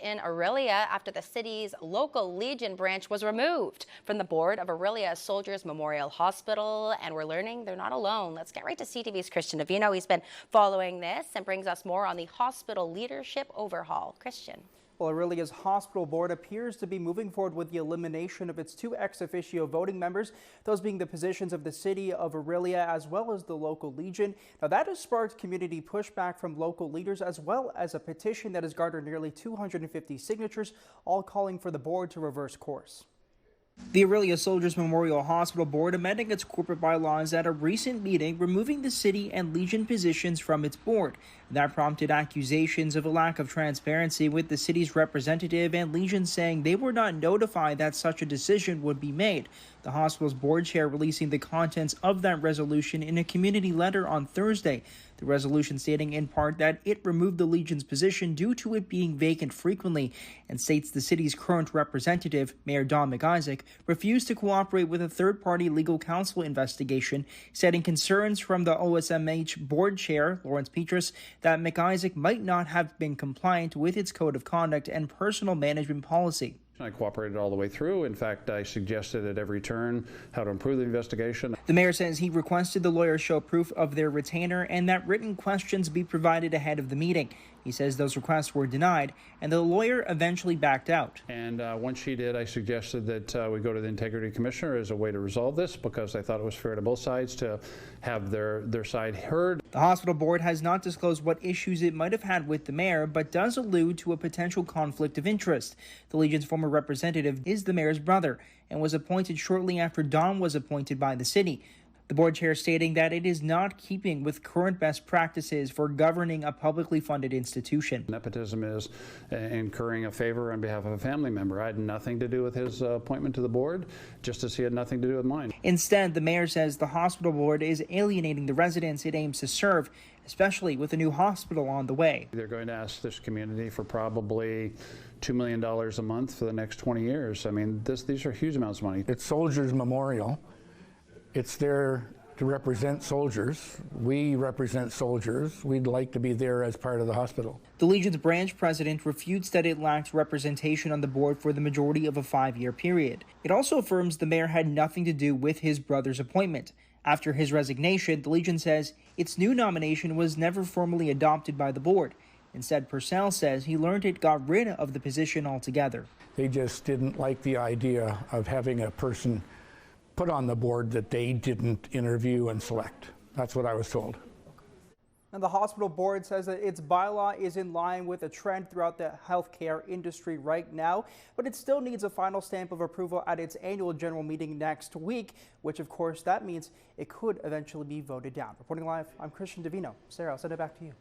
in Orillia after the city's local Legion branch was removed from the board of Orillia Soldiers Memorial Hospital. And we're learning they're not alone. Let's get right to CTV's Christian Davino. He's been following this and brings us more on the hospital leadership overhaul. Christian. Well, Orillia's hospital board appears to be moving forward with the elimination of its two ex officio voting members, those being the positions of the city of Orillia as well as the local Legion. Now, that has sparked community pushback from local leaders as well as a petition that has garnered nearly 250 signatures, all calling for the board to reverse course. The Orillia Soldiers Memorial Hospital Board amending its corporate bylaws at a recent meeting, removing the city and Legion positions from its board. That prompted accusations of a lack of transparency, with the city's representative and Legion saying they were not notified that such a decision would be made. The hospital's board chair releasing the contents of that resolution in a community letter on Thursday. The resolution stating in part that it removed the Legion's position due to it being vacant frequently, and states the city's current representative, Mayor Don McIsaac, refused to cooperate with a third-party legal counsel investigation, citing concerns from the OSMH board chair, Lawrence Petrus, that McIsaac might not have been compliant with its code of conduct and personal management policy. I cooperated all the way through. In fact, I suggested at every turn how to improve the investigation. The mayor says he requested the lawyers show proof of their retainer and that written questions be provided ahead of the meeting. He says those requests were denied, and the lawyer eventually backed out. And once she did, I suggested that we go to the Integrity Commissioner as a way to resolve this, because I thought it was fair to both sides to have their side heard. The hospital board has not disclosed what issues it might have had with the mayor, but does allude to a potential conflict of interest. The Legion's former representative is the mayor's brother and was appointed shortly after Don was appointed by the city. The board chair stating that it is not keeping with current best practices for governing a publicly funded institution. Nepotism is incurring a favor on behalf of a family member. I had nothing to do with his appointment to the board, just as he had nothing to do with mine. Instead, the mayor says the hospital board is alienating the residents it aims to serve, especially with a new hospital on the way. They're going to ask this community for probably $2 million a month for the next 20 years. I mean, these are huge amounts of money. It's Soldiers Memorial. It's there to represent soldiers. We represent soldiers. We'd like to be there as part of the hospital. The Legion's branch president refutes that it lacked representation on the board for the majority of a 5-year period. It also affirms the mayor had nothing to do with his brother's appointment. After his resignation, the Legion says its new nomination was never formally adopted by the board. Instead, Purcell says he learned it got rid of the position altogether. They just didn't like the idea of having a person put on the board that they didn't interview and select. That's what I was told. And the hospital board says that its bylaw is in line with a trend throughout the healthcare industry right now, but it still needs a final stamp of approval at its annual general meeting next week, which of course that means it could eventually be voted down. Reporting live, I'm Christian Davino. Sarah, I'll send it back to you.